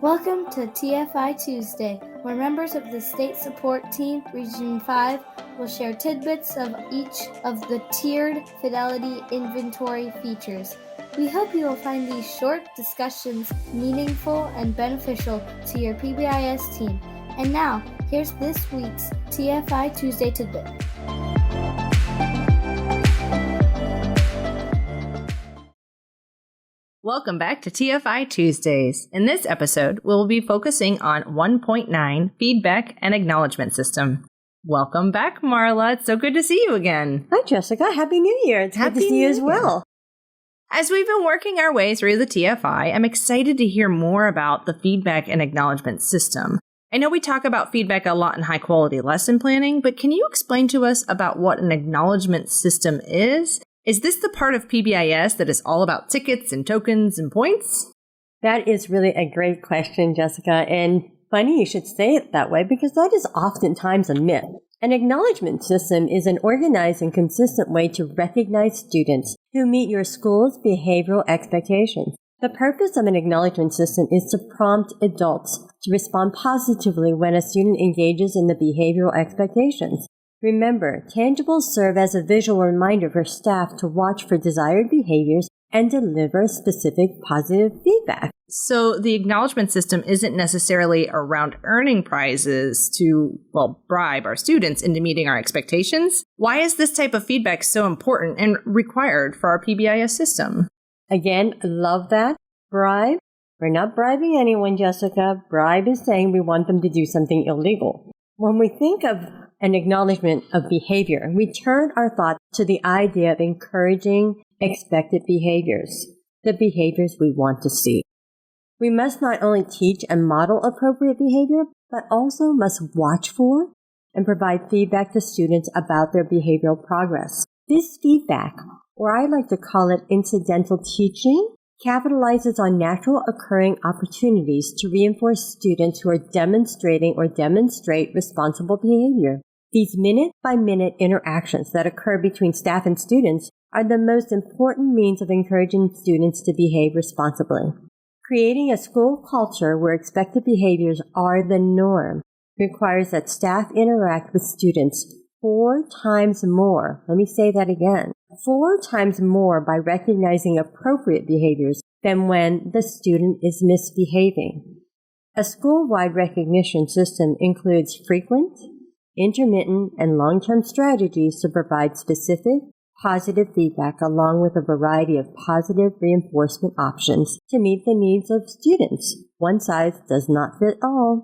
Welcome to TFI Tuesday, where members of the State Support Team, Region 5, will share tidbits of each of the tiered fidelity inventory features. We hope you will find these short discussions meaningful and beneficial to your PBIS team. And now, here's this week's TFI Tuesday tidbit. Welcome back to TFI Tuesdays. In this episode, we'll be focusing on 1.9 Feedback and Acknowledgement System. Welcome back, Marla. It's so good to see you again. Hi, Jessica. Happy New Year. It's good to see you as well. As we've been working our way through the TFI, I'm excited to hear more about the Feedback and Acknowledgement System. I know we talk about feedback a lot in high-quality lesson planning, but can you explain to us about what an acknowledgement system is? Is this the part of PBIS that is all about tickets and tokens and points? That is really a great question, Jessica. And funny you should say it that way because that is oftentimes a myth. An acknowledgement system is an organized and consistent way to recognize students who meet your school's behavioral expectations. The purpose of an acknowledgement system is to prompt adults to respond positively when a student engages in the behavioral expectations. Remember, tangibles serve as a visual reminder for staff to watch for desired behaviors and deliver specific positive feedback. So the acknowledgement system isn't necessarily around earning prizes to, bribe our students into meeting our expectations. Why is this type of feedback so important and required for our PBIS system? Again, I love that. Bribe. We're not bribing anyone, Jessica. Bribe is saying we want them to do something illegal. When we think of an acknowledgement of behavior, we turn our thoughts to the idea of encouraging expected behaviors, the behaviors we want to see. We must not only teach and model appropriate behavior, but also must watch for and provide feedback to students about their behavioral progress. This feedback, or I like to call it incidental teaching, capitalizes on natural occurring opportunities to reinforce students who are demonstrating or demonstrate responsible behavior. These minute-by-minute interactions that occur between staff and students are the most important means of encouraging students to behave responsibly. Creating a school culture where expected behaviors are the norm requires that staff interact with students 4 times more. Let me say that again. 4 times more by recognizing appropriate behaviors than when the student is misbehaving. A school-wide recognition system includes frequent, intermittent, and long-term strategies to provide specific, positive feedback along with a variety of positive reinforcement options to meet the needs of students. One size does not fit all.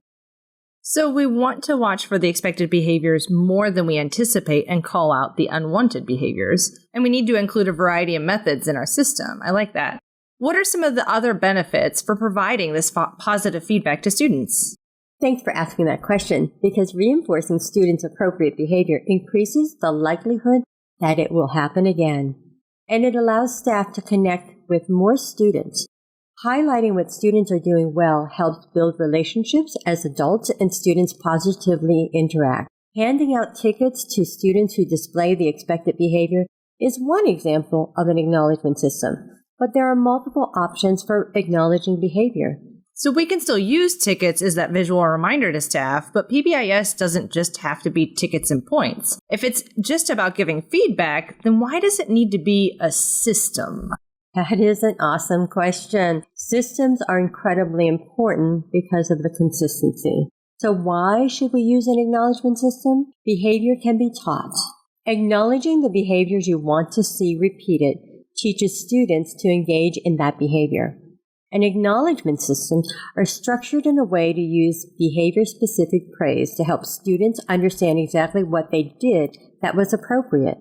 So we want to watch for the expected behaviors more than we anticipate and call out the unwanted behaviors. And we need to include a variety of methods in our system. I like that. What are some of the other benefits for providing this positive feedback to students? Thanks for asking that question, because reinforcing students' appropriate behavior increases the likelihood that it will happen again. And it allows staff to connect with more students. Highlighting what students are doing well helps build relationships as adults and students positively interact. Handing out tickets to students who display the expected behavior is one example of an acknowledgement system, but there are multiple options for acknowledging behavior. So we can still use tickets as that visual reminder to staff, but PBIS doesn't just have to be tickets and points. If it's just about giving feedback, then why does it need to be a system? That is an awesome question. Systems are incredibly important because of the consistency. So why should we use an acknowledgement system? Behavior can be taught. Acknowledging the behaviors you want to see repeated teaches students to engage in that behavior. And acknowledgement systems are structured in a way to use behavior-specific praise to help students understand exactly what they did that was appropriate.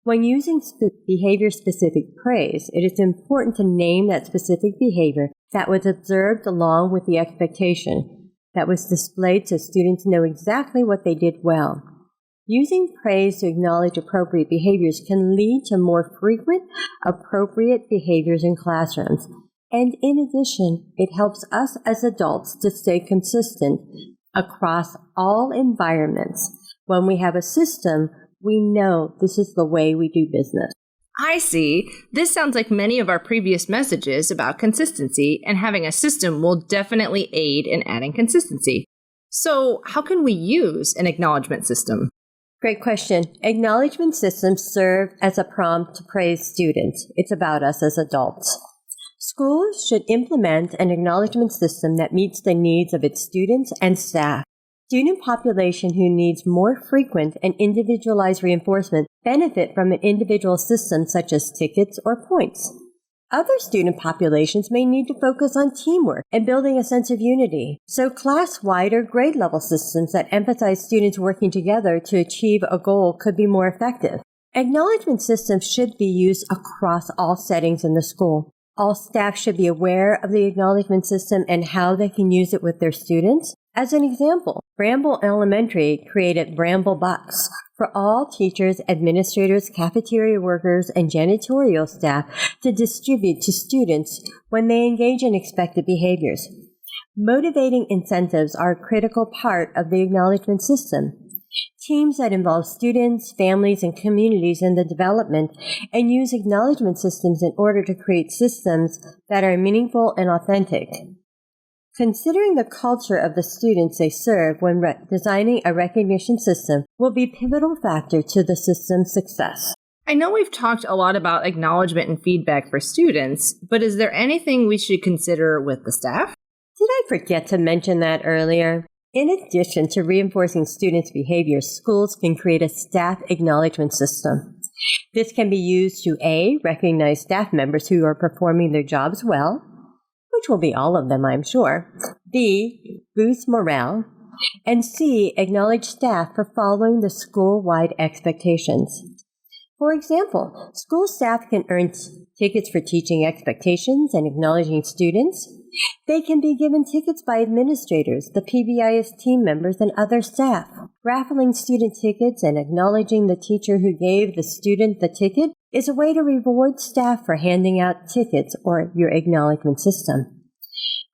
When using behavior-specific praise, it is important to name that specific behavior that was observed along with the expectation that was displayed so students know exactly what they did well. Using praise to acknowledge appropriate behaviors can lead to more frequent, appropriate behaviors in classrooms. And in addition, it helps us as adults to stay consistent across all environments. When we have a system, we know this is the way we do business. I see. This sounds like many of our previous messages about consistency, and having a system will definitely aid in adding consistency. So, how can we use an acknowledgement system? Great question. Acknowledgement systems serve as a prompt to praise students. It's about us as adults. Schools should implement an acknowledgement system that meets the needs of its students and staff. Student population who needs more frequent and individualized reinforcement benefit from an individual system such as tickets or points. Other student populations may need to focus on teamwork and building a sense of unity, so class-wide or grade-level systems that emphasize students working together to achieve a goal could be more effective. Acknowledgement systems should be used across all settings in the school. All staff should be aware of the acknowledgement system and how they can use it with their students. As an example, Bramble Elementary created Bramble Bucks for all teachers, administrators, cafeteria workers, and janitorial staff to distribute to students when they engage in expected behaviors. Motivating incentives are a critical part of the acknowledgement system. Teams that involve students, families, and communities in the development and use acknowledgement systems in order to create systems that are meaningful and authentic. Considering the culture of the students they serve when designing a recognition system will be a pivotal factor to the system's success. I know we've talked a lot about acknowledgement and feedback for students, but is there anything we should consider with the staff? Did I forget to mention that earlier? In addition to reinforcing students' behaviors, schools can create a staff acknowledgement system. This can be used to A, recognize staff members who are performing their jobs well, which will be all of them, I'm sure. B, boost morale. And C, acknowledge staff for following the school-wide expectations. For example, school staff can earn tickets for teaching expectations and acknowledging students. They can be given tickets by administrators, the PBIS team members, and other staff. Raffling student tickets and acknowledging the teacher who gave the student the ticket is a way to reward staff for handing out tickets or your acknowledgement system.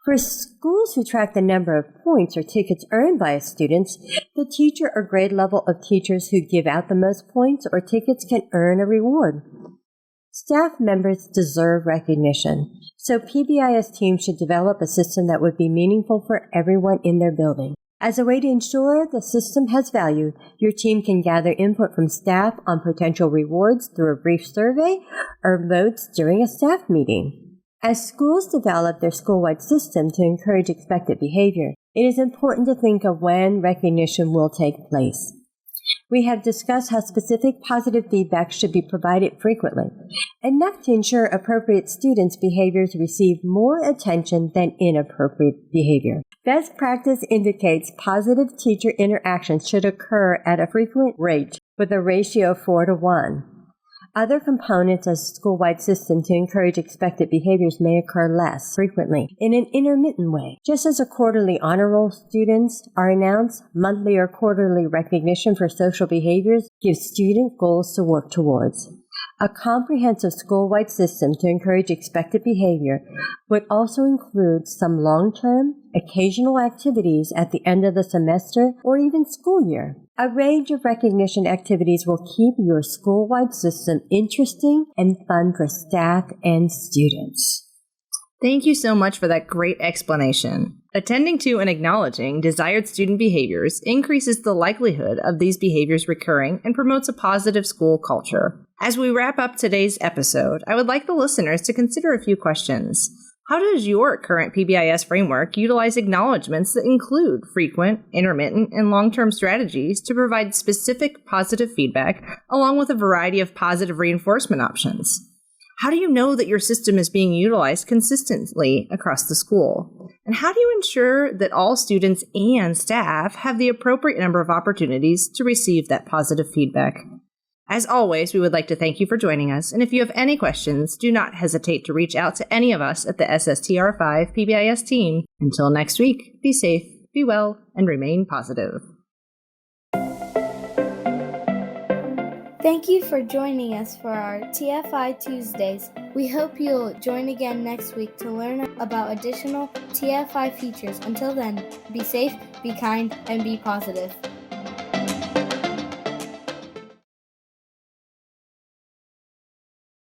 For schools who track the number of points or tickets earned by students, the teacher or grade level of teachers who give out the most points or tickets can earn a reward. Staff members deserve recognition, so PBIS teams should develop a system that would be meaningful for everyone in their building. As a way to ensure the system has value, your team can gather input from staff on potential rewards through a brief survey or votes during a staff meeting. As schools develop their school-wide system to encourage expected behavior, it is important to think of when recognition will take place. We have discussed how specific positive feedback should be provided frequently, enough to ensure appropriate students' behaviors receive more attention than inappropriate behavior. Best practice indicates positive teacher interactions should occur at a frequent rate with a ratio of 4:1. Other components of a school-wide system to encourage expected behaviors may occur less frequently in an intermittent way. Just as a quarterly honor roll students are announced, monthly or quarterly recognition for social behaviors gives student goals to work towards. A comprehensive school-wide system to encourage expected behavior would also include some long-term, occasional activities at the end of the semester or even school year. A range of recognition activities will keep your school-wide system interesting and fun for staff and students. Thank you so much for that great explanation. Attending to and acknowledging desired student behaviors increases the likelihood of these behaviors recurring and promotes a positive school culture. As we wrap up today's episode, I would like the listeners to consider a few questions. How does your current PBIS framework utilize acknowledgments that include frequent, intermittent, and long-term strategies to provide specific positive feedback, along with a variety of positive reinforcement options? How do you know that your system is being utilized consistently across the school? And how do you ensure that all students and staff have the appropriate number of opportunities to receive that positive feedback? As always, we would like to thank you for joining us, and if you have any questions, do not hesitate to reach out to any of us at the SSTR5 PBIS team. Until next week, be safe, be well, and remain positive. Thank you for joining us for our TFI Tuesdays. We hope you'll join again next week to learn about additional TFI features. Until then, be safe, be kind, and be positive.